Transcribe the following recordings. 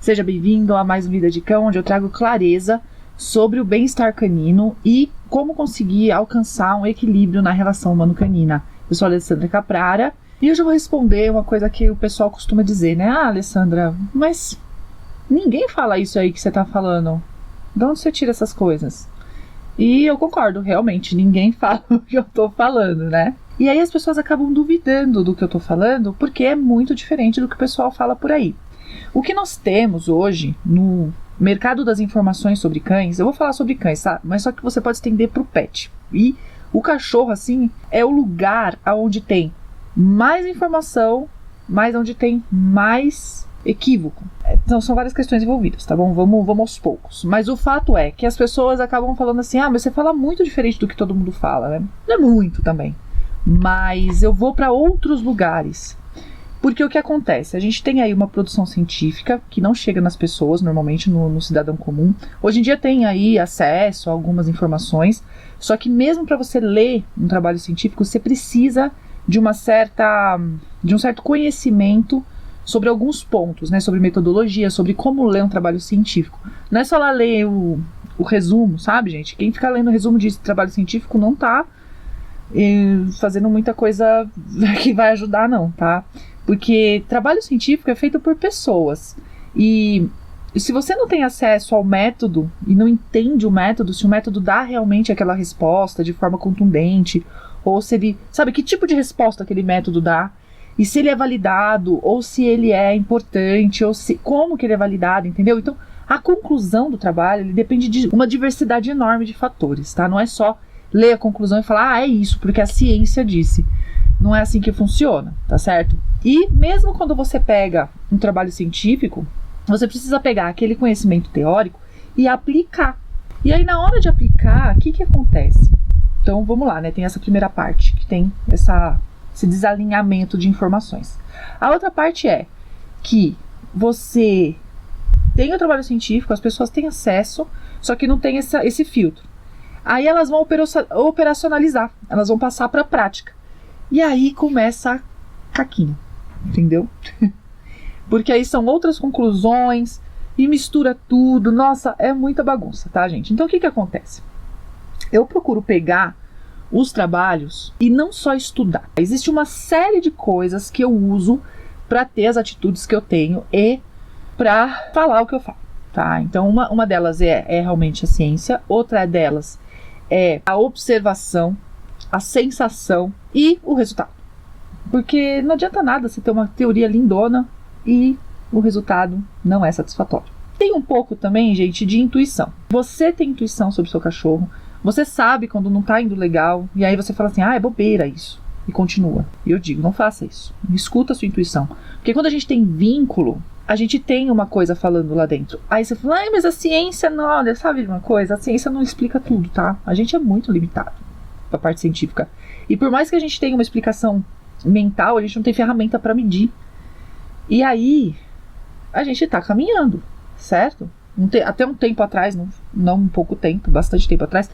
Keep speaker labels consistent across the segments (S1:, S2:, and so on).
S1: Seja bem-vindo a mais um Vida de Cão, onde eu trago clareza sobre o bem-estar canino e como conseguir alcançar um equilíbrio na relação humano-canina. Eu sou a Alessandra Caprara e hoje eu vou responder uma coisa que o pessoal costuma dizer, né? Ah, Alessandra, mas ninguém fala isso aí que você tá falando. De onde você tira essas coisas? E eu concordo, realmente, ninguém fala o que eu tô falando, né? E aí as pessoas acabam duvidando do que eu tô falando porque é muito diferente do que o pessoal fala por aí. O que nós temos hoje no mercado das informações sobre cães, eu vou falar sobre cães, tá? Mas só que você pode estender pro pet. E o cachorro, assim, é o lugar onde tem mais informação, mas onde tem mais equívoco. Então são várias questões envolvidas, tá bom? Vamos aos poucos. Mas o fato é que as pessoas acabam falando assim, ah, mas você fala muito diferente do que todo mundo fala, né? Não é muito também. Mas eu vou para outros lugares. Porque o que acontece? A gente tem aí uma produção científica que não chega nas pessoas, normalmente no cidadão comum. Hoje em dia tem aí acesso a algumas informações, só que mesmo para você ler um trabalho científico, você precisa de um certo conhecimento sobre alguns pontos, né? Sobre metodologia, sobre como ler um trabalho científico. Não é só lá ler o resumo, sabe, gente? Quem fica lendo o resumo de trabalho científico não tá fazendo muita coisa que vai ajudar, não, tá? Porque trabalho científico é feito por pessoas. E se você não tem acesso ao método e não entende o método, se o método dá realmente aquela resposta de forma contundente, ou se ele, sabe, que tipo de resposta aquele método dá, e se ele é validado, ou se ele é importante, ou se, como que ele é validado, entendeu? Então, a conclusão do trabalho, ele depende de uma diversidade enorme de fatores, tá? Não é só ler a conclusão e falar, ah, é isso, porque a ciência disse. Não é assim que funciona, tá certo? E mesmo quando você pega um trabalho científico, você precisa pegar aquele conhecimento teórico e aplicar. E aí, na hora de aplicar, o que acontece? Então, vamos lá, né? Tem essa primeira parte, que tem esse desalinhamento de informações. A outra parte é que você tem o trabalho científico, as pessoas têm acesso, só que não tem esse filtro. Aí elas vão operacionalizar, elas vão passar para a prática. E aí começa a caquinha, entendeu? Porque aí são outras conclusões e mistura tudo. Nossa, é muita bagunça, tá, gente? Então o que acontece? Eu procuro pegar os trabalhos e não só estudar. Existe uma série de coisas que eu uso para ter as atitudes que eu tenho e para falar o que eu falo, tá? Então uma delas é realmente a ciência, outra delas é a observação, a sensação e o resultado. Porque não adianta nada você ter uma teoria lindona e o resultado não é satisfatório. Tem um pouco também, gente, de intuição. Você tem intuição sobre o seu cachorro, você sabe quando não tá indo legal, e aí você fala assim, ah, é bobeira isso, e continua. E eu digo, não faça isso, escuta a sua intuição. Porque quando a gente tem vínculo, a gente tem uma coisa falando lá dentro. Aí você fala, ai, mas a ciência não, olha, sabe de uma coisa? A ciência não explica tudo, tá? A gente é muito limitado a parte científica. E por mais que a gente tenha uma explicação mental, a gente não tem ferramenta para medir. E aí, a gente tá caminhando, certo? Até um tempo atrás, não um pouco tempo, bastante tempo atrás,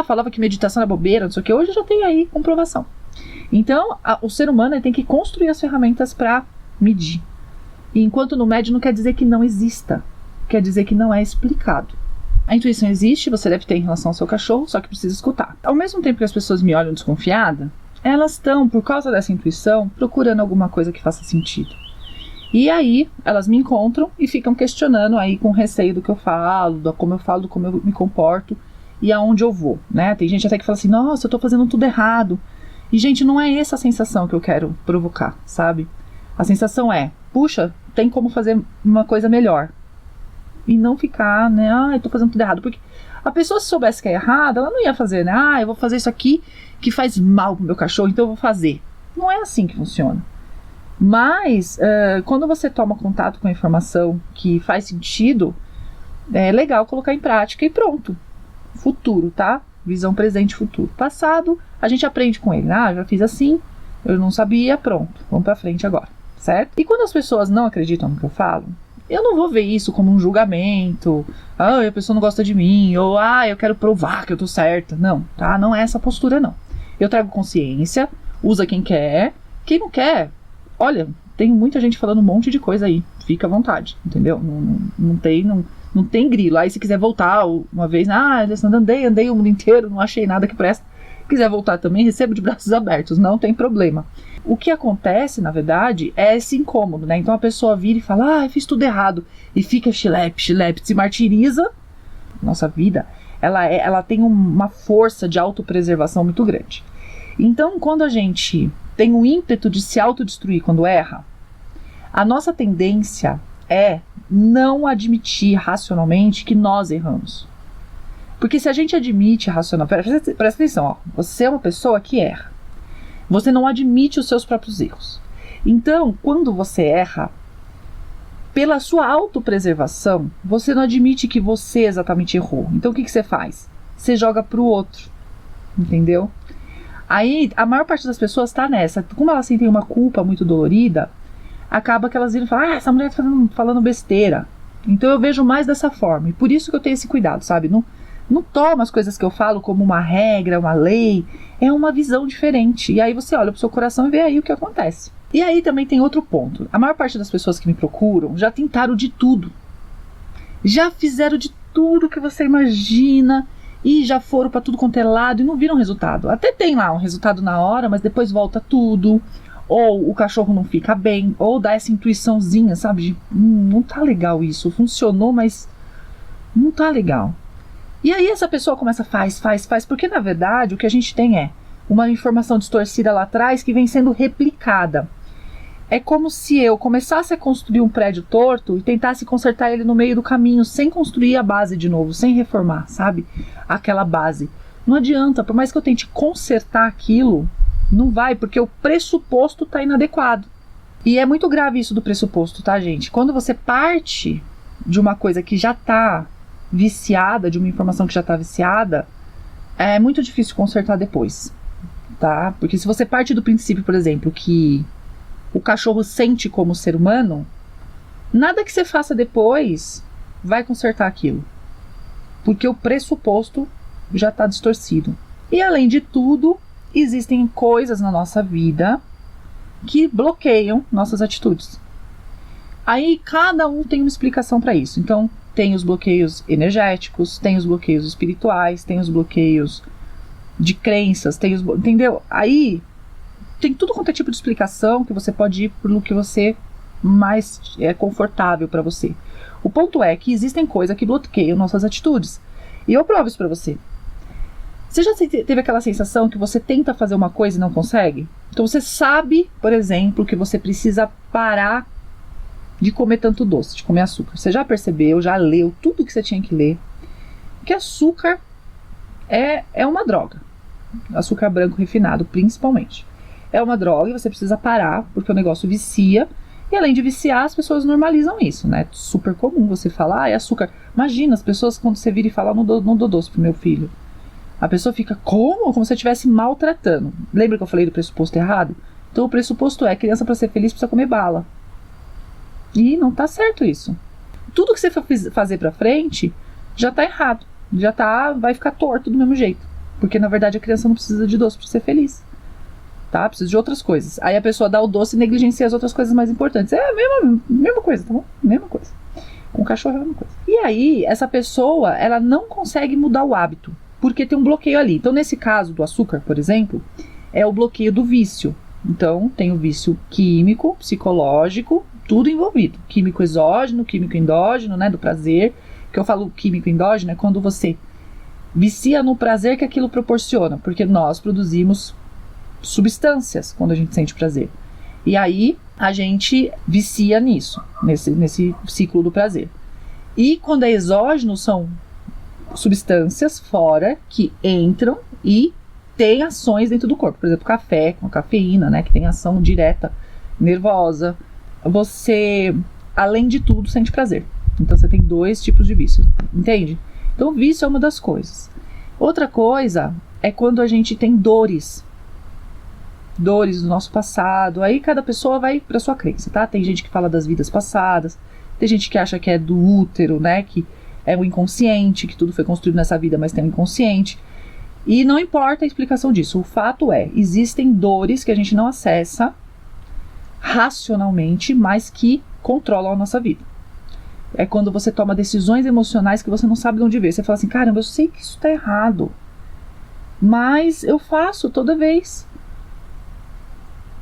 S1: falava que meditação era bobeira, não sei o que, hoje já tem aí comprovação. Então, o ser humano ele tem que construir as ferramentas para medir. E enquanto não mede, não quer dizer que não exista, quer dizer que não é explicado. A intuição existe, você deve ter em relação ao seu cachorro, só que precisa escutar. Ao mesmo tempo que as pessoas me olham desconfiada, elas estão, por causa dessa intuição, procurando alguma coisa que faça sentido. E aí, elas me encontram e ficam questionando aí com receio do que eu falo, do como eu me comporto e aonde eu vou, né? Tem gente até que fala assim, nossa, eu tô fazendo tudo errado. E, gente, não é essa a sensação que eu quero provocar, sabe? A sensação é, puxa, tem como fazer uma coisa melhor. E não ficar, né, eu tô fazendo tudo errado. Porque a pessoa, se soubesse que é errado, ela não ia fazer, né, eu vou fazer isso aqui que faz mal pro meu cachorro, então eu vou fazer. Não é assim que funciona. Mas, quando você toma contato com a informação que faz sentido, é legal colocar em prática e pronto. Futuro, tá? Visão presente e futuro. Passado, a gente aprende com ele. Já fiz assim, eu não sabia, pronto. Vamos pra frente agora, certo? E quando as pessoas não acreditam no que eu falo, eu não vou ver isso como um julgamento, a pessoa não gosta de mim, ou eu quero provar que eu tô certa. Não, tá? Não é essa postura, não. Eu trago consciência, usa quem quer, quem não quer, olha, tem muita gente falando um monte de coisa aí. Fica à vontade, entendeu? Não tem grilo. Aí se quiser voltar uma vez, Alessandra, andei o mundo inteiro, não achei nada que presta. Se quiser voltar também, recebo de braços abertos, não tem problema. O que acontece, na verdade, é esse incômodo, né? Então a pessoa vira e fala, fiz tudo errado. E fica chilepe, se martiriza. Nossa vida, ela tem uma força de autopreservação muito grande. Então, quando a gente tem o ímpeto de se autodestruir quando erra, a nossa tendência é não admitir racionalmente que nós erramos. Porque se a gente admite racionalmente... Presta atenção, ó, você é uma pessoa que erra. Você não admite os seus próprios erros. Então, quando você erra, pela sua autopreservação, você não admite que você exatamente errou. Então, o que você faz? Você joga pro outro. Entendeu? Aí, a maior parte das pessoas está nessa. Como elas sentem uma culpa muito dolorida, acaba que elas viram e falam, essa mulher tá falando besteira. Então, eu vejo mais dessa forma. E por isso que eu tenho esse cuidado, sabe? Não toma as coisas que eu falo como uma regra, uma lei. É uma visão diferente. E aí você olha pro seu coração e vê aí o que acontece. E aí também tem outro ponto. A maior parte das pessoas que me procuram já tentaram de tudo. Já fizeram de tudo que você imagina. E já foram para tudo quanto é lado e não viram resultado. Até tem lá um resultado na hora, mas depois volta tudo. Ou o cachorro não fica bem. Ou dá essa intuiçãozinha, sabe? De, não tá legal isso. Funcionou, mas não tá legal. E aí essa pessoa começa faz, porque na verdade o que a gente tem é uma informação distorcida lá atrás que vem sendo replicada. É como se eu começasse a construir um prédio torto e tentasse consertar ele no meio do caminho, sem construir a base de novo, sem reformar, sabe? Aquela base. Não adianta, por mais que eu tente consertar aquilo, não vai, porque o pressuposto está inadequado. E é muito grave isso do pressuposto, tá, gente? Quando você parte de uma coisa que já está viciada, de uma informação que já está viciada, é muito difícil consertar depois, tá? Porque se você parte do princípio, por exemplo, que o cachorro sente como ser humano, nada que você faça depois vai consertar aquilo, porque o pressuposto já está distorcido. E além de tudo, existem coisas na nossa vida que bloqueiam nossas atitudes. Aí cada um tem uma explicação para isso. Então tem os bloqueios energéticos, tem os bloqueios espirituais, tem os bloqueios de crenças, entendeu? Aí tem tudo quanto é tipo de explicação que você pode ir pelo que você mais é confortável para você. O ponto é que existem coisas que bloqueiam nossas atitudes. E eu provo isso para você. Você já teve aquela sensação que você tenta fazer uma coisa e não consegue? Então você sabe, por exemplo, que você precisa parar de comer tanto doce, de comer açúcar. Você já percebeu, já leu tudo que você tinha que ler, que açúcar é uma droga. Açúcar branco refinado, principalmente. É uma droga e você precisa parar, porque o negócio vicia. E além de viciar, as pessoas normalizam isso, né? Super comum você falar, é açúcar. Imagina, as pessoas quando você vira e fala, não dou doce pro meu filho. A pessoa fica, como? Como se você estivesse maltratando. Lembra que eu falei do pressuposto errado? Então o pressuposto é, criança para ser feliz precisa comer bala. E não tá certo isso. Tudo que você for fazer pra frente já tá errado. Vai ficar torto do mesmo jeito. Porque na verdade a criança não precisa de doce pra ser feliz. Tá? Precisa de outras coisas. Aí a pessoa dá o doce e negligencia as outras coisas mais importantes. É a mesma coisa, tá bom? Mesma coisa. Com o cachorro é a mesma coisa. E aí, essa pessoa, ela não consegue mudar o hábito. Porque tem um bloqueio ali. Então, nesse caso do açúcar, por exemplo, é o bloqueio do vício. Então, tem o vício químico, psicológico, tudo envolvido. Químico exógeno, químico endógeno, né? Do prazer. Que eu falo químico endógeno é quando você vicia no prazer que aquilo proporciona. Porque nós produzimos substâncias quando a gente sente prazer. E aí a gente vicia nisso, nesse ciclo do prazer. E quando é exógeno, são substâncias fora que entram e têm ações dentro do corpo. Por exemplo, café com cafeína, né, que tem ação direta nervosa. Você, além de tudo, sente prazer. Então você tem dois tipos de vício, entende? Então o vício é uma das coisas. Outra coisa é quando a gente tem dores do nosso passado. Aí cada pessoa vai para sua crença, tá? Tem gente que fala das vidas passadas, tem gente que acha que é do útero, né? Que é o inconsciente, que tudo foi construído nessa vida, mas tem o inconsciente. E não importa a explicação disso. O fato é, existem dores que a gente não acessa racionalmente, mas que controlam a nossa vida. É quando você toma decisões emocionais que você não sabe de onde veio. Você fala assim, caramba, eu sei que isso está errado, mas eu faço toda vez.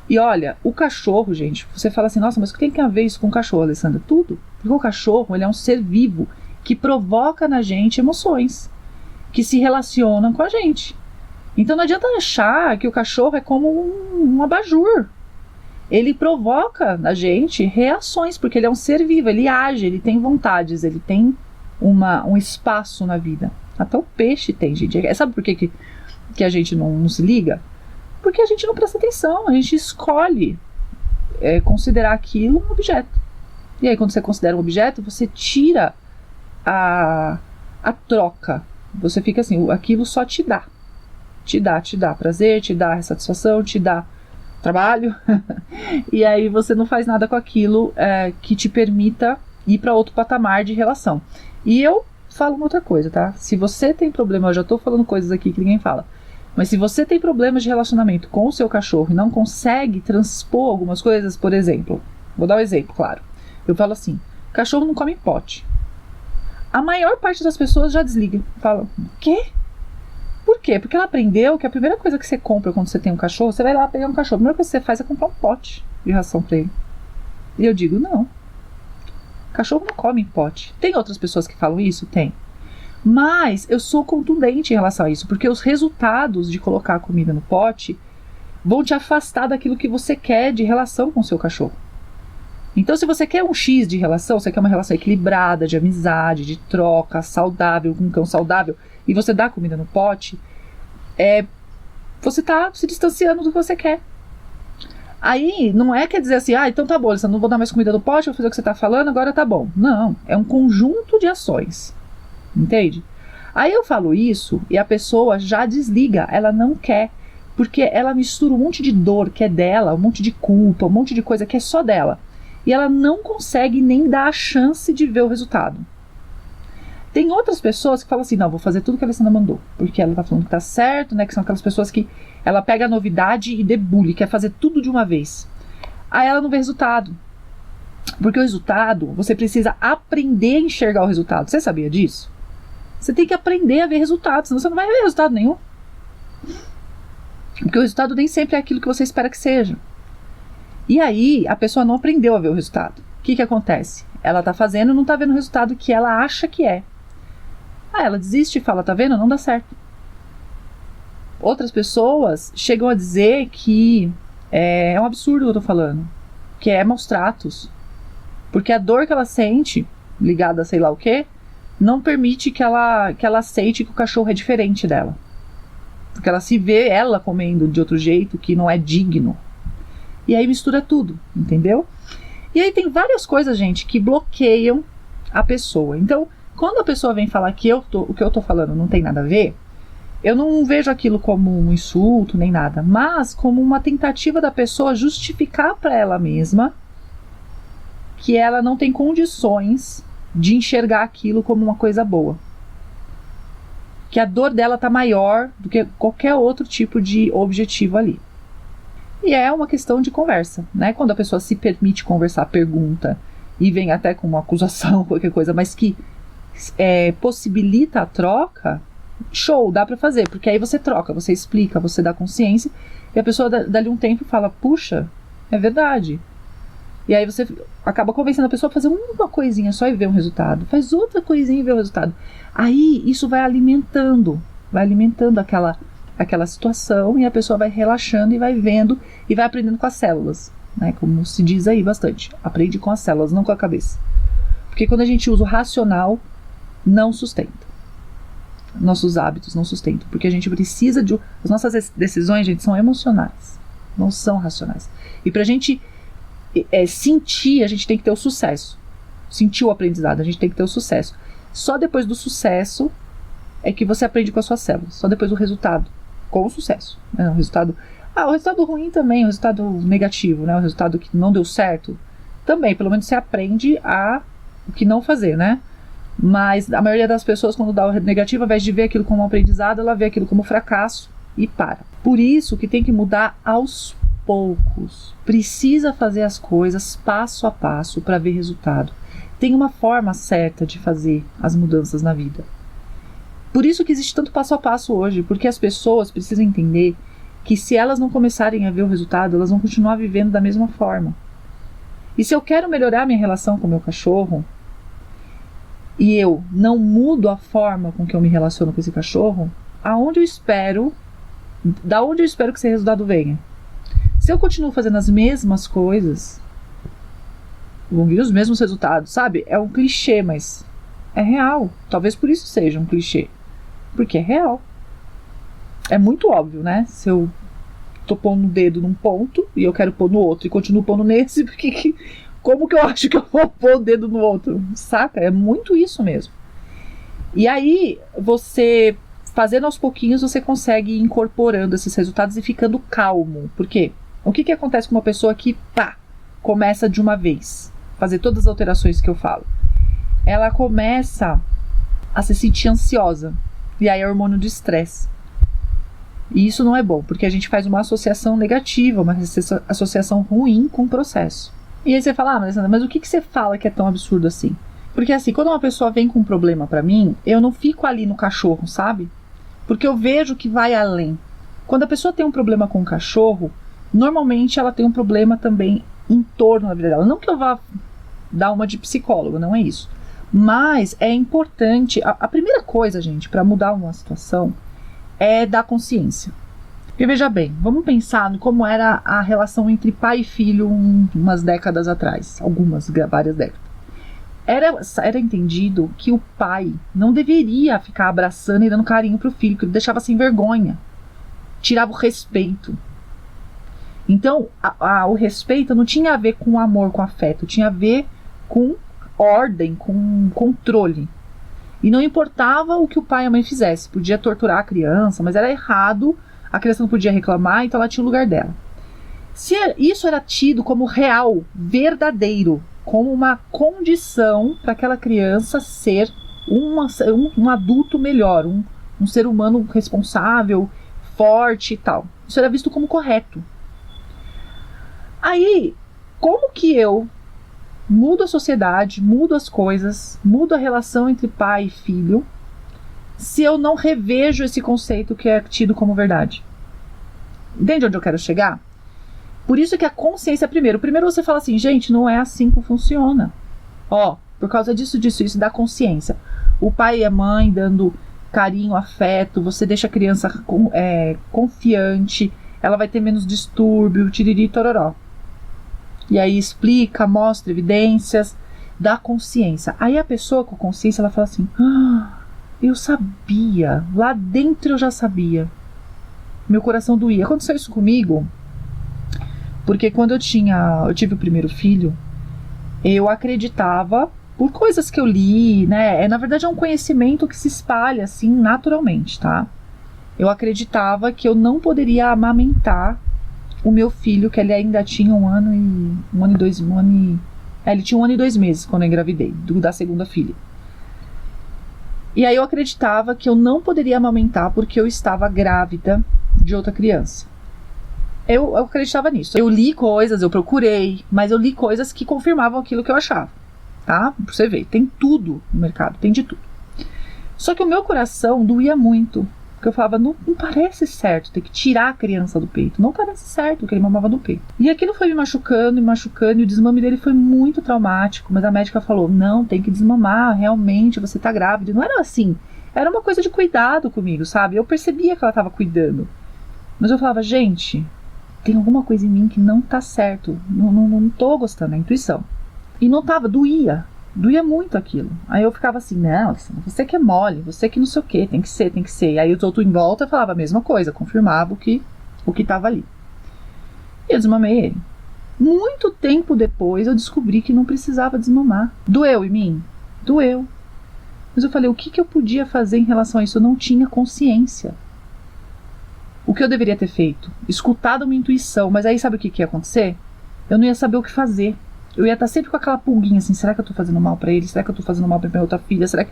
S1: E olha, o cachorro, gente, você fala assim, nossa, mas o que tem a ver isso com o cachorro, Alessandra? Tudo. Porque o cachorro, ele é um ser vivo que provoca na gente emoções, que se relacionam com a gente. Então não adianta achar que o cachorro é como um abajur. Ele provoca na gente reações, porque ele é um ser vivo, ele age, ele tem vontades, ele tem um espaço na vida. Até o peixe tem, gente. Sabe por que a gente não se liga? Porque a gente não presta atenção, a gente escolhe considerar aquilo um objeto. E aí quando você considera um objeto, você tira a troca. Você fica assim, aquilo só te dá. Te dá prazer, te dá satisfação, te dá trabalho. E aí você não faz nada com aquilo que te permita ir para outro patamar de relação. E eu falo uma outra coisa, tá? Se você tem problema, eu já tô falando coisas aqui que ninguém fala, mas se você tem problemas de relacionamento com o seu cachorro e não consegue transpor algumas coisas, por exemplo, vou dar um exemplo, claro. Eu falo assim, cachorro não come em pote. A maior parte das pessoas já desliga. Fala, o quê? Por quê? Porque ela aprendeu que a primeira coisa que você compra quando você tem um cachorro, você vai lá pegar um cachorro, a primeira coisa que você faz é comprar um pote de ração pra ele. E eu digo, não. Cachorro não come em pote. Tem outras pessoas que falam isso? Tem. Mas eu sou contundente em relação a isso, porque os resultados de colocar a comida no pote vão te afastar daquilo que você quer de relação com o seu cachorro. Então, se você quer um X de relação, você quer uma relação equilibrada, de amizade, de troca, saudável, com um cão saudável, e você dá comida no pote, você está se distanciando do que você quer. Aí, não quer dizer assim, então tá bom, eu não vou dar mais comida no pote, vou fazer o que você está falando, agora tá bom. Não, é um conjunto de ações, entende? Aí eu falo isso e a pessoa já desliga, ela não quer, porque ela mistura um monte de dor que é dela, um monte de culpa, um monte de coisa que é só dela. E ela não consegue nem dar a chance de ver o resultado. Tem outras pessoas que falam assim, não, vou fazer tudo que a Alessandra mandou, porque ela tá falando que tá certo, né, que são aquelas pessoas que ela pega a novidade e debulha, quer fazer tudo de uma vez. Aí ela não vê resultado. Porque o resultado, você precisa aprender a enxergar o resultado. Você sabia disso? Você tem que aprender a ver resultados, senão você não vai ver resultado nenhum. Porque o resultado nem sempre é aquilo que você espera que seja. E aí, a pessoa não aprendeu a ver o resultado. O que acontece? Ela tá fazendo e não tá vendo o resultado que ela acha que é. Ela desiste e fala, tá vendo? Não dá certo. Outras pessoas chegam a dizer que é um absurdo o que eu tô falando. Que é maus tratos. Porque a dor que ela sente, ligada a sei lá o quê, não permite que ela aceite que o cachorro é diferente dela. Porque ela se vê ela comendo de outro jeito que não é digno. E aí mistura tudo, entendeu? E aí tem várias coisas, gente, que bloqueiam a pessoa. Então, quando a pessoa vem falar que o que eu tô falando não tem nada a ver, eu não vejo aquilo como um insulto nem nada, mas como uma tentativa da pessoa justificar para ela mesma que ela não tem condições de enxergar aquilo como uma coisa boa. Que a dor dela tá maior do que qualquer outro tipo de objetivo ali. E é uma questão de conversa, né? Quando a pessoa se permite conversar, pergunta, e vem até com uma acusação, qualquer coisa, mas que possibilita a troca, show, dá pra fazer, porque aí você troca, você explica, você dá consciência, e a pessoa dali um tempo fala, puxa, é verdade. E aí você acaba convencendo a pessoa a fazer uma coisinha só e ver um resultado, faz outra coisinha e ver o resultado. Aí isso vai alimentando aquela situação, e a pessoa vai relaxando e vai vendo e vai aprendendo com as células, né? Como se diz aí bastante, aprende com as células, não com a cabeça, porque quando a gente usa o racional, não sustenta, nossos hábitos não sustentam, porque a gente precisa as nossas decisões, gente, são emocionais, não são racionais, e pra gente sentir, a gente tem que ter o sucesso, sentir o aprendizado, a gente tem que ter o sucesso, só depois do sucesso é que você aprende com as suas células, só depois do resultado, com o sucesso, né? O resultado ruim também, o resultado negativo, né? O resultado que não deu certo, também, pelo menos você aprende o que não fazer, né? Mas a maioria das pessoas, quando dá o negativo, ao invés de ver aquilo como um aprendizado, ela vê aquilo como fracasso e para. Por isso que tem que mudar aos poucos. Precisa fazer as coisas passo a passo para ver resultado. Tem uma forma certa de fazer as mudanças na vida. Por isso que existe tanto passo a passo hoje, porque as pessoas precisam entender que se elas não começarem a ver o resultado, elas vão continuar vivendo da mesma forma. E se eu quero melhorar minha relação com o meu cachorro, e eu não mudo a forma com que eu me relaciono com esse cachorro, da onde eu espero que esse resultado venha? Se eu continuo fazendo as mesmas coisas, vão vir os mesmos resultados, sabe? É um clichê, mas é real. Talvez por isso seja um clichê. Porque é real. É muito óbvio, né? Se eu tô pondo o dedo num ponto e eu quero pôr no outro e continuo pondo nesse, porque como que eu acho que eu vou pôr o dedo no outro? Saca? É muito isso mesmo. E aí, você fazendo aos pouquinhos, você consegue ir incorporando esses resultados e ficando calmo. Por quê? O que acontece com uma pessoa que, começa de uma vez, fazer todas as alterações que eu falo? Ela começa a se sentir ansiosa. E aí é hormônio do estresse. E isso não é bom, porque a gente faz uma associação negativa, uma associação ruim com o processo. E aí você fala, Alessandra, mas o que você fala que é tão absurdo assim? Porque assim, quando uma pessoa vem com um problema pra mim, eu não fico ali no cachorro, sabe? Porque eu vejo que vai além. Quando a pessoa tem um problema com o cachorro, normalmente ela tem um problema também em torno da vida dela. Não que eu vá dar uma de psicólogo, não é isso. Mas é importante, a primeira coisa, gente, para mudar uma situação é dar consciência. Porque veja bem, vamos pensar no como era a relação entre pai e filho umas décadas atrás, várias décadas. Era entendido que o pai não deveria ficar abraçando e dando carinho pro filho, que ele deixava sem vergonha, tirava o respeito. Então, o respeito não tinha a ver com amor, com afeto, tinha a ver com ordem, com controle. E não importava o que o pai e a mãe fizesse, podia torturar a criança, mas era errado, a criança não podia reclamar, então ela tinha o lugar dela. Isso era tido como real, verdadeiro, como uma condição para aquela criança ser um adulto melhor, um ser humano responsável, forte e tal. Isso era visto como correto. Aí, como que eu mudo a sociedade, mudo as coisas, mudo a relação entre pai e filho, se eu não revejo esse conceito que é tido como verdade? Entende onde eu quero chegar? Por isso que a consciência é primeiro. Primeiro você fala assim, gente, não é assim que funciona. Por causa disso, isso, da consciência. O pai e a mãe dando carinho, afeto, você deixa a criança confiante, ela vai ter menos distúrbio, tiriri, tororó. E aí explica, mostra evidências, dá consciência. Aí a pessoa com consciência, ela fala assim, eu sabia, lá dentro eu já sabia. Meu coração doía. Aconteceu isso comigo, porque quando eu tive o primeiro filho, eu acreditava, por coisas que eu li, né? Na verdade é um conhecimento que se espalha assim naturalmente, tá? Eu acreditava que eu não poderia amamentar o meu filho, que ele ainda tinha ele tinha 1 ano e 2 meses quando eu engravidei, da segunda filha. E aí eu acreditava que eu não poderia amamentar porque eu estava grávida de outra criança. Eu acreditava nisso. Eu li coisas, eu procurei, mas eu li coisas que confirmavam aquilo que eu achava, tá? Pra você ver, tem tudo no mercado, tem de tudo. Só que o meu coração doía muito, porque eu falava, não parece certo ter que tirar a criança do peito, não parece certo que ele mamava no peito. E aquilo foi me machucando, e o desmame dele foi muito traumático, mas a médica falou, não, tem que desmamar, realmente, você tá grávida. E não era assim, era uma coisa de cuidado comigo, sabe? Eu percebia que ela tava cuidando, mas eu falava, gente, tem alguma coisa em mim que não tá certo, não tô gostando, é a intuição. E não tava, doía muito aquilo. Aí eu ficava assim, não, você que é mole, você que não sei o que, tem que ser. E aí os outros em volta falava a mesma coisa, confirmava o que tava ali. E eu desmamei ele. Muito tempo depois eu descobri que não precisava desmamar. Doeu em mim? Doeu. Mas eu falei, o que eu podia fazer em relação a isso? Eu não tinha consciência. O que eu deveria ter feito? Escutado uma intuição, mas aí sabe o que ia acontecer? Eu não ia saber o que fazer. Eu ia estar sempre com aquela pulguinha assim, será que eu tô fazendo mal pra ele? Será que eu tô fazendo mal pra minha outra filha? Será que...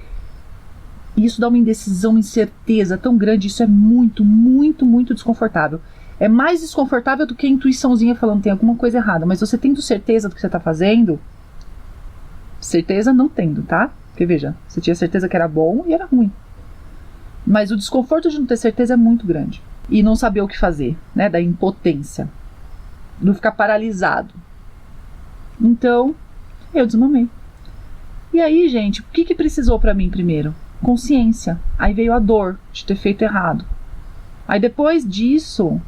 S1: E isso dá uma indecisão, uma incerteza tão grande, isso é muito, muito, muito desconfortável. É mais desconfortável do que a intuiçãozinha falando tem alguma coisa errada, mas você tendo certeza do que você está fazendo, certeza não tendo, tá? Porque veja, você tinha certeza que era bom e era ruim. Mas o desconforto de não ter certeza é muito grande. E não saber o que fazer, né? Da impotência. Não ficar paralisado. Então, eu desmamei. E aí, gente, o que precisou pra mim primeiro? Consciência. Aí veio a dor de ter feito errado. Aí depois disso,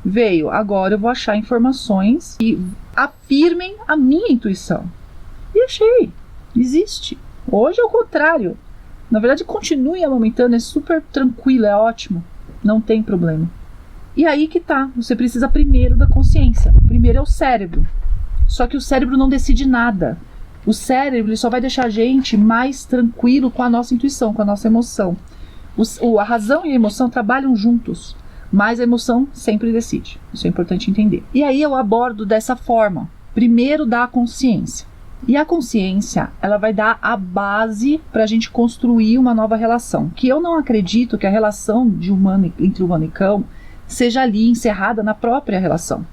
S1: veio, agora eu vou achar informações que afirmem a minha intuição. E achei. Existe. Hoje é o contrário. Na verdade, continue amamentando, é super tranquilo, é ótimo. Não tem problema. E aí que tá, você precisa primeiro da consciência. Primeiro é o cérebro. Só que o cérebro não decide nada. O cérebro ele só vai deixar a gente mais tranquilo com a nossa intuição, com a nossa emoção. A razão e a emoção trabalham juntos, mas a emoção sempre decide. Isso é importante entender. E aí eu abordo dessa forma. Primeiro dá a consciência. E a consciência, ela vai dar a base para a gente construir uma nova relação. Que eu não acredito que a relação entre humano e cão seja ali encerrada na própria relação.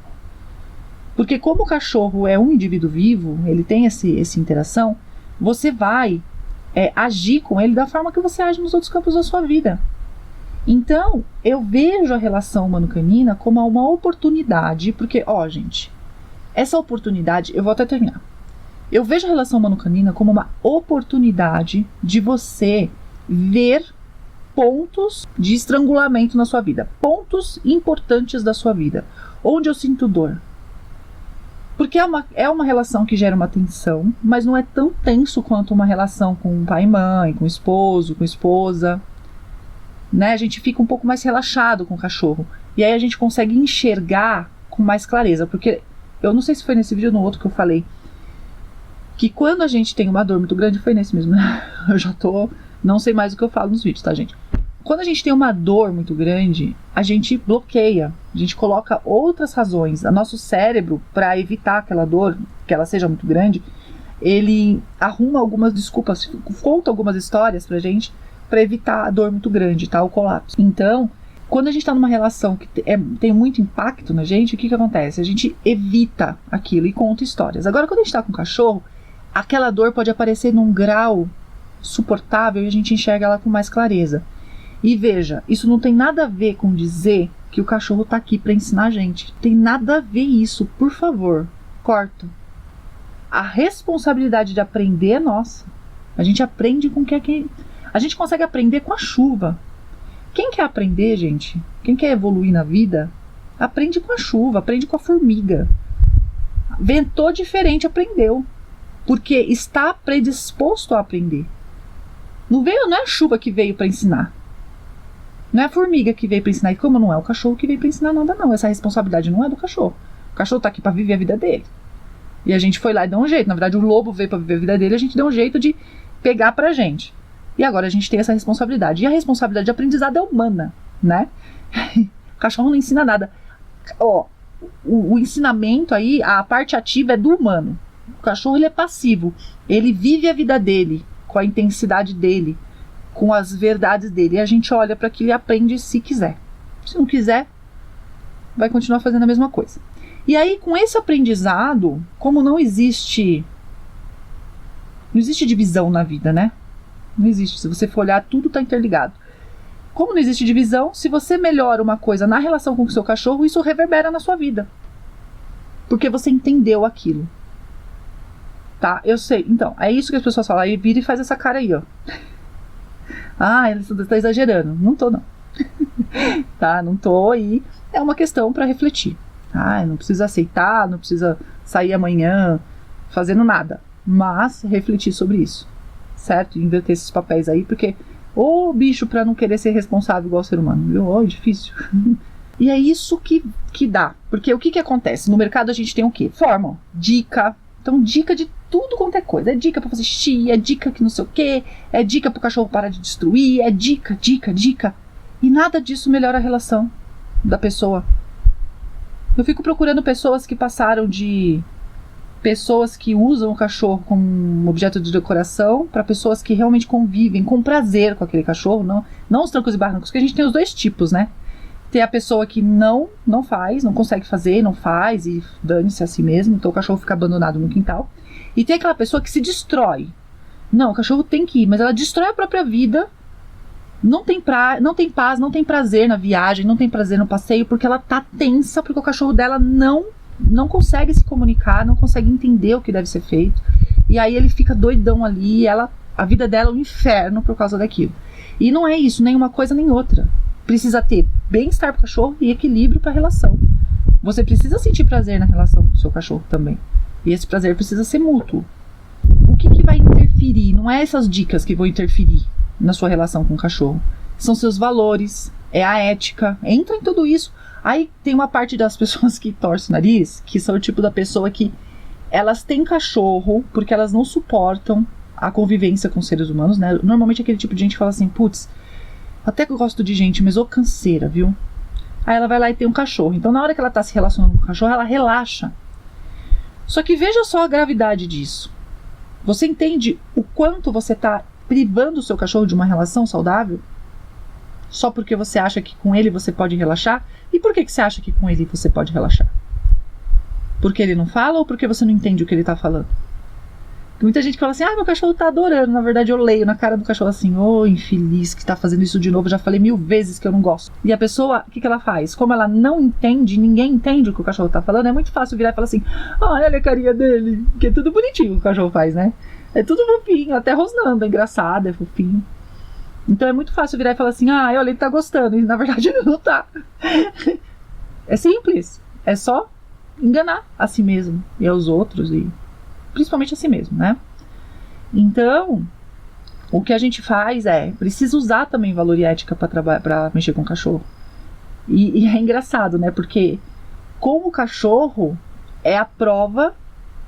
S1: Porque como o cachorro é um indivíduo vivo, ele tem essa interação, você vai agir com ele da forma que você age nos outros campos da sua vida. Então, eu vejo a relação humano-canina como uma oportunidade, porque, gente, essa oportunidade, eu vou até terminar. Eu vejo a relação humano-canina como uma oportunidade de você ver pontos de estrangulamento na sua vida, pontos importantes da sua vida, onde eu sinto dor. Porque é uma relação que gera uma tensão, mas não é tão tenso quanto uma relação com pai e mãe, com esposo, com esposa. Né? A gente fica um pouco mais relaxado com o cachorro. E aí a gente consegue enxergar com mais clareza. Porque eu não sei se foi nesse vídeo ou no outro que eu falei que quando a gente tem uma dor muito grande, foi nesse mesmo, eu já não sei mais o que eu falo nos vídeos, tá, gente? Quando a gente tem uma dor muito grande, a gente bloqueia, a gente coloca outras razões. O nosso cérebro, para evitar aquela dor, que ela seja muito grande, ele arruma algumas desculpas, conta algumas histórias pra gente, para evitar a dor muito grande, tá? O colapso. Então, quando a gente está numa relação que tem muito impacto na gente, o que acontece? A gente evita aquilo e conta histórias. Agora, quando a gente está com o cachorro, aquela dor pode aparecer num grau suportável e a gente enxerga ela com mais clareza. E veja, isso não tem nada a ver com dizer que o cachorro está aqui para ensinar a gente. Tem nada a ver isso, por favor, corta. A responsabilidade de aprender é nossa. A gente aprende com o que a gente consegue aprender com a chuva. Quem quer aprender, gente? Quem quer evoluir na vida? Aprende com a chuva, aprende com a formiga. Ventou diferente, aprendeu. Porque está predisposto a aprender. Não é a chuva que veio para ensinar. Não é a formiga que veio para ensinar. E como não é o cachorro que veio para ensinar nada, não. Essa responsabilidade não é do cachorro. O cachorro está aqui para viver a vida dele. E a gente foi lá e deu um jeito. Na verdade, o lobo veio para viver a vida dele, a gente deu um jeito de pegar pra gente. E agora a gente tem essa responsabilidade. E a responsabilidade de aprendizado é humana, né? O cachorro não ensina nada. O ensinamento aí, a parte ativa é do humano. O cachorro ele é passivo. Ele vive a vida dele, com a intensidade dele, com as verdades dele. E a gente olha para que ele aprende se quiser. Se não quiser, vai continuar fazendo a mesma coisa. E aí, com esse aprendizado, como não existe divisão na vida, né? Não existe. Se você for olhar, tudo está interligado. Como não existe divisão, se você melhora uma coisa na relação com o seu cachorro, isso reverbera na sua vida. Porque você entendeu aquilo. Tá? Eu sei. Então, é isso que as pessoas falam. Aí vira e faz essa cara aí, ó. Você está exagerando. Não tô, não. Tá? Não tô aí. É uma questão para refletir. Não precisa aceitar, não precisa sair amanhã fazendo nada. Mas refletir sobre isso. Certo? Inverter esses papéis aí, porque bicho para não querer ser responsável igual ao ser humano, viu? Difícil. E é isso que dá. Porque o que acontece? No mercado a gente tem o quê? Fórmula, dica. Então, dica de tudo quanto é coisa. É dica pra fazer xixi, é dica que não sei o quê, é dica pro cachorro parar de destruir, é dica. E nada disso melhora a relação da pessoa. Eu fico procurando pessoas que passaram de pessoas que usam o cachorro como um objeto de decoração para pessoas que realmente convivem com prazer com aquele cachorro, não os trancos e barrancos, porque a gente tem os dois tipos, né? Tem a pessoa que não faz, não consegue fazer, não faz e dane-se a si mesmo, então o cachorro fica abandonado no quintal. E tem aquela pessoa que se destrói. Não, o cachorro tem que ir, mas ela destrói a própria vida, não tem paz, não tem prazer na viagem, não tem prazer no passeio, porque ela tá tensa, porque o cachorro dela não consegue se comunicar, não consegue entender o que deve ser feito. E aí ele fica doidão ali, a vida dela é um inferno por causa daquilo. E não é isso, nem uma coisa nem outra. Precisa ter bem-estar pro cachorro e equilíbrio para a relação. Você precisa sentir prazer na relação com o seu cachorro também. E esse prazer precisa ser mútuo. O que vai interferir? Não é essas dicas que vão interferir na sua relação com o cachorro. São seus valores, é a ética, entra em tudo isso. Aí tem uma parte das pessoas que torcem o nariz, que são o tipo da pessoa que elas têm cachorro porque elas não suportam a convivência com seres humanos, né? Normalmente aquele tipo de gente que fala assim, putz, até que eu gosto de gente, mas ô canseira, viu? Aí ela vai lá e tem um cachorro. Então na hora que ela tá se relacionando com o cachorro, ela relaxa. Só que veja só a gravidade disso. Você entende o quanto você tá privando o seu cachorro de uma relação saudável? Só porque você acha que com ele você pode relaxar? E por que você acha que com ele você pode relaxar? Porque ele não fala ou porque você não entende o que ele tá falando? Tem muita gente que fala assim, meu cachorro tá adorando. Na verdade eu leio na cara do cachorro assim, infeliz que tá fazendo isso de novo, já falei 1000 vezes que eu não gosto. E a pessoa, o que ela faz? Como ela não entende, ninguém entende o que o cachorro tá falando, é muito fácil virar e falar assim, olha a carinha dele, que é tudo bonitinho que o cachorro faz, né? É tudo fofinho, até rosnando, é engraçado, é fofinho. Então é muito fácil virar e falar assim, olha, ele tá gostando, e na verdade ele não tá. É simples, é só enganar a si mesmo e aos outros e principalmente a si mesmo, né? Então, o que a gente faz precisa usar também valor e ética para mexer com o cachorro. E é engraçado, né? Porque com o cachorro é a prova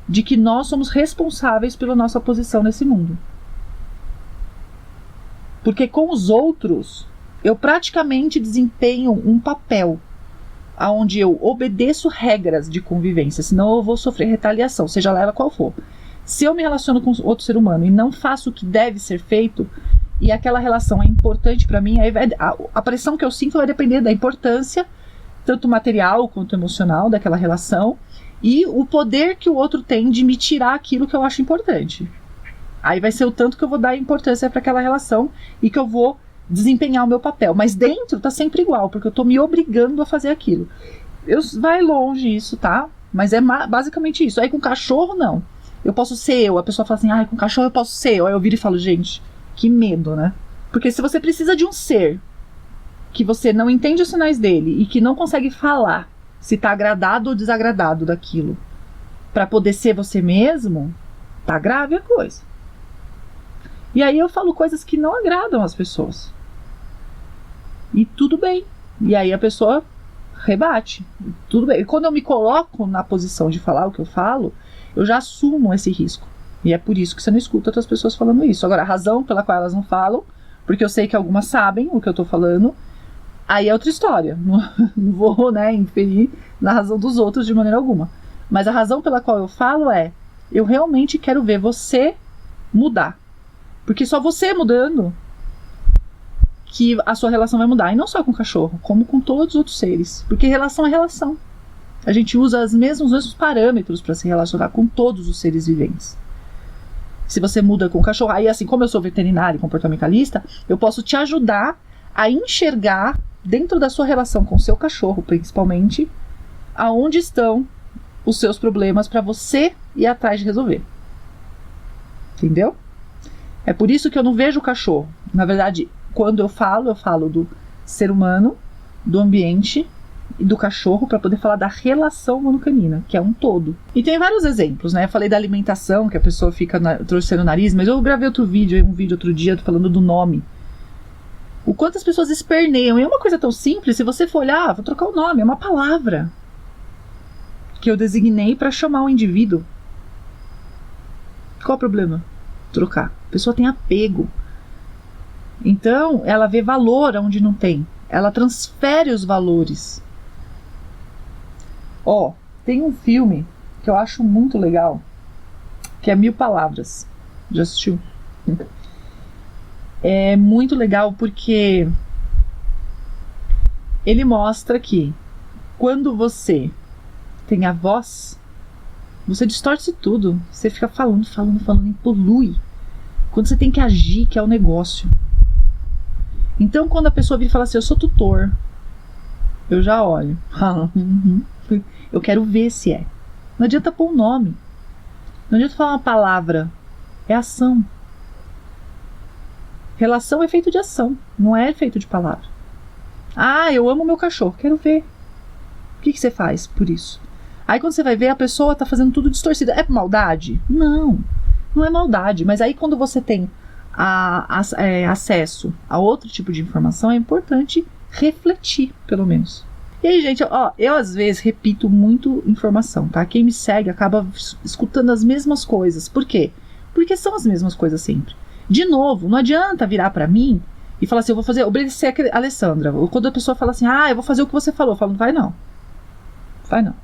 S1: de que nós somos responsáveis pela nossa posição nesse mundo. Porque com os outros, eu praticamente desempenho um papel onde eu obedeço regras de convivência, senão eu vou sofrer retaliação, seja lá ela qual for. Se eu me relaciono com outro ser humano e não faço o que deve ser feito, e aquela relação é importante para mim, aí a pressão que eu sinto vai depender da importância, tanto material quanto emocional daquela relação, e o poder que o outro tem de me tirar aquilo que eu acho importante. Aí vai ser o tanto que eu vou dar importância para aquela relação e que eu vou desempenhar o meu papel, mas dentro tá sempre igual, porque eu tô me obrigando a fazer aquilo. Vai longe isso, tá? Mas é basicamente isso. Aí com cachorro, não. Eu posso ser eu. A pessoa fala assim, com cachorro eu posso ser eu. Aí eu viro e falo, gente, que medo, né? Porque se você precisa de um ser que você não entende os sinais dele e que não consegue falar se tá agradado ou desagradado daquilo pra poder ser você mesmo, tá grave a coisa. E aí eu falo coisas que não agradam as pessoas. E tudo bem. E aí a pessoa rebate. Tudo bem. E quando eu me coloco na posição de falar o que eu falo, eu já assumo esse risco. E é por isso que você não escuta outras pessoas falando isso. Agora, a razão pela qual elas não falam, porque eu sei que algumas sabem o que eu tô falando, aí é outra história. Não vou, inferir na razão dos outros de maneira alguma. Mas a razão pela qual eu falo eu realmente quero ver você mudar. Porque só você mudando que a sua relação vai mudar. E não só com o cachorro, como com todos os outros seres. Porque relação é relação. A gente usa os mesmos parâmetros para se relacionar com todos os seres viventes. Se você muda com o cachorro, aí assim, como eu sou veterinária e comportamentalista, eu posso te ajudar a enxergar dentro da sua relação com o seu cachorro, principalmente, aonde estão os seus problemas para você ir atrás de resolver. Entendeu? É por isso que eu não vejo o cachorro. Na verdade, quando eu falo do ser humano, do ambiente e do cachorro, para poder falar da relação humano-canina, que é um todo. E tem vários exemplos, né? Eu falei da alimentação, que a pessoa fica torcendo o nariz, mas eu gravei um vídeo outro dia falando do nome. O quanto as pessoas esperneiam. E é uma coisa tão simples, se você for olhar, vou trocar o nome, é uma palavra que eu designei para chamar o indivíduo. Qual o problema? Trocar. A pessoa tem apego. Então, ela vê valor onde não tem. Ela transfere os valores. Tem um filme que eu acho muito legal, que é 1000 Palavras. Já assistiu? É muito legal porque ele mostra que quando você tem a voz, você distorce tudo. Você fica falando e polui. Quando você tem que agir, que é o negócio. Então, quando a pessoa vira e fala assim, eu sou tutor, eu já olho. Eu quero ver se é. Não adianta pôr um nome. Não adianta falar uma palavra. É ação. Relação é feito de ação, não é feito de palavra. Ah, eu amo meu cachorro, quero ver. O que você faz por isso? Aí quando você vai ver, a pessoa tá fazendo tudo distorcido. É maldade? Não, não é maldade. Mas aí quando você tem acesso a outro tipo de informação, é importante refletir, pelo menos. E aí, gente, ó, eu às vezes repito muito informação, tá? Quem me segue acaba escutando as mesmas coisas. Por quê? Porque são as mesmas coisas sempre. De novo, não adianta virar pra mim e falar assim, eu vou obedecer a Alessandra. Ou quando a pessoa fala assim, eu vou fazer o que você falou. Eu falo, não vai não. Vai não.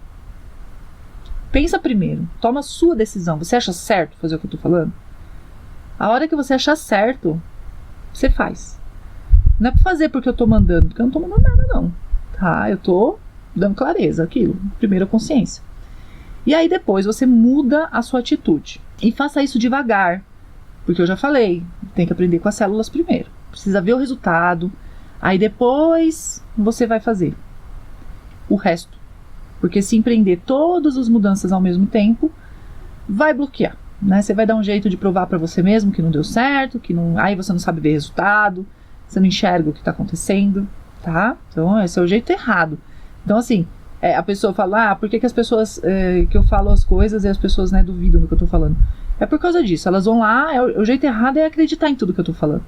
S1: Pensa primeiro, toma a sua decisão. Você acha certo fazer o que eu tô falando? A hora que você achar certo, você faz. Não é pra fazer porque eu tô mandando, porque eu não tô mandando nada não. Tá? Eu tô dando clareza aquilo. Primeiro a consciência. E aí depois você muda a sua atitude. E faça isso devagar. Porque eu já falei, tem que aprender com as células primeiro. Precisa ver o resultado. Aí depois você vai fazer o resto. Porque se empreender todas as mudanças ao mesmo tempo, vai bloquear. Né? Você vai dar um jeito de provar para você mesmo que não deu certo, que não, aí você não sabe ver resultado, você não enxerga o que está acontecendo. Tá? Então esse é o jeito errado. Então assim, a pessoa fala, por que as pessoas, que eu falo as coisas e as pessoas, né, duvidam do que eu tô falando? É por causa disso, elas vão lá, o jeito errado é acreditar em tudo que eu tô falando.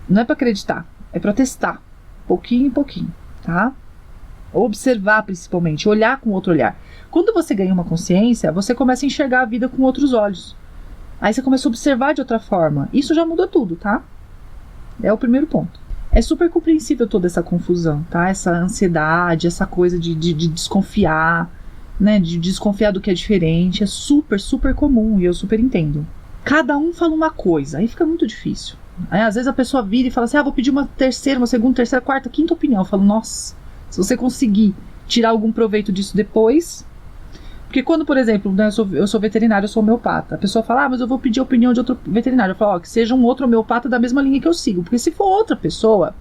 S1: Não é pra acreditar, é pra testar, pouquinho em pouquinho, tá? Observar principalmente, olhar com outro olhar. Quando você ganha uma consciência, você começa a enxergar a vida com outros olhos. Aí você começa a observar de outra forma. Isso já muda tudo, tá? É o primeiro ponto. É super compreensível toda essa confusão, tá? Essa ansiedade, essa coisa de desconfiar, né? De desconfiar do que é diferente. É super, super comum e eu super entendo. Cada um fala uma coisa, aí fica muito difícil. Aí, às vezes a pessoa vira e fala assim, vou pedir uma terceira, uma segunda, terceira, quarta, quinta opinião. Eu falo, nossa, se você conseguir tirar algum proveito disso depois... Porque quando, por exemplo, né, eu sou veterinário, eu sou homeopata. A pessoa fala, mas eu vou pedir a opinião de outro veterinário. Eu falo, que seja um outro homeopata da mesma linha que eu sigo. Porque se for outra pessoa,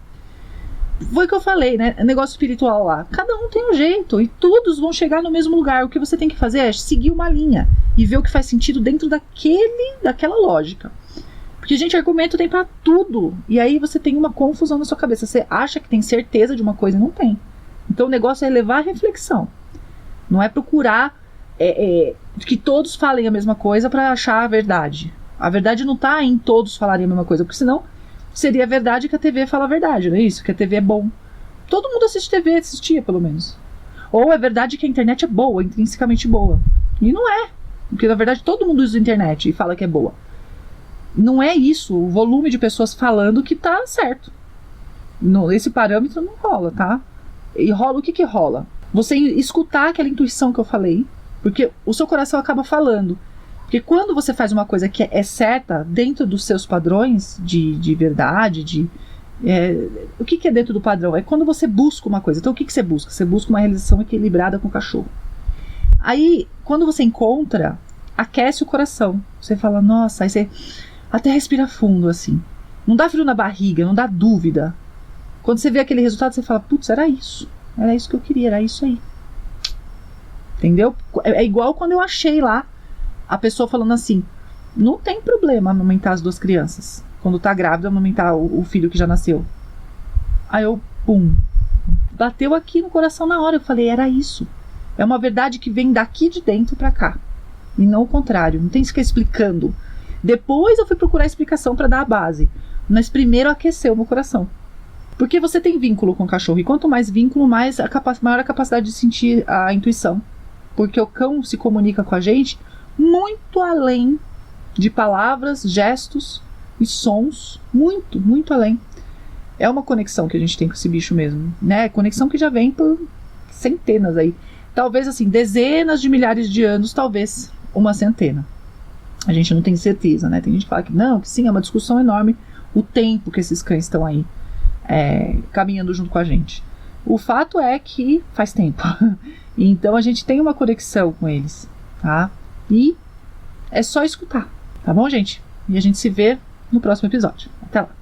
S1: foi o que eu falei, né? Negócio espiritual lá. Cada um tem um jeito e todos vão chegar no mesmo lugar. O que você tem que fazer é seguir uma linha e ver o que faz sentido dentro daquela lógica. Porque, gente, argumento tem pra tudo. E aí você tem uma confusão na sua cabeça. Você acha que tem certeza de uma coisa e não tem. Então o negócio é levar a reflexão. Não é procurar... que todos falem a mesma coisa para achar a verdade. A verdade não está em todos falarem a mesma coisa, porque senão seria verdade que a TV fala a verdade, não é isso? Que a TV é bom. Todo mundo assiste TV, assistia pelo menos. Ou é verdade que a internet é boa, intrinsecamente boa. E não é. Porque na verdade todo mundo usa a internet e fala que é boa. Não é isso, o volume de pessoas falando que tá certo. Esse parâmetro não rola, tá? E rola, o que rola? Você escutar aquela intuição que eu falei. Porque o seu coração acaba falando. Porque quando você faz uma coisa que é certa, dentro dos seus padrões de verdade, o que é dentro do padrão? É quando você busca uma coisa. Então o que você busca? Você busca uma realização equilibrada com o cachorro. Aí, quando você encontra, aquece o coração. Você fala, nossa, aí você até respira fundo, assim. Não dá frio na barriga, não dá dúvida. Quando você vê aquele resultado, você fala, putz, era isso. Era isso que eu queria, era isso aí. Entendeu? É igual quando eu achei lá a pessoa falando assim, não tem problema amamentar as duas crianças. Quando tá grávida, amamentar o filho que já nasceu. Aí eu, pum, bateu aqui no coração na hora. Eu falei, era isso. É uma verdade que vem daqui de dentro pra cá. E não o contrário, não tem que ficar explicando. Depois eu fui procurar explicação pra dar a base. Mas primeiro aqueceu o meu coração. Porque você tem vínculo com o cachorro. E quanto mais vínculo, maior a capacidade de sentir a intuição. Porque o cão se comunica com a gente muito além de palavras, gestos e sons. Muito, muito além. É uma conexão que a gente tem com esse bicho mesmo, né? Conexão que já vem por centenas aí. Talvez assim, dezenas de milhares de anos, talvez uma centena. A gente não tem certeza, né? Tem gente que fala que não, que sim, é uma discussão enorme o tempo que esses cães estão aí. caminhando junto com a gente. O fato é que faz tempo. Então a gente tem uma conexão com eles, tá? E é só escutar, tá bom, gente? E a gente se vê no próximo episódio. Até lá!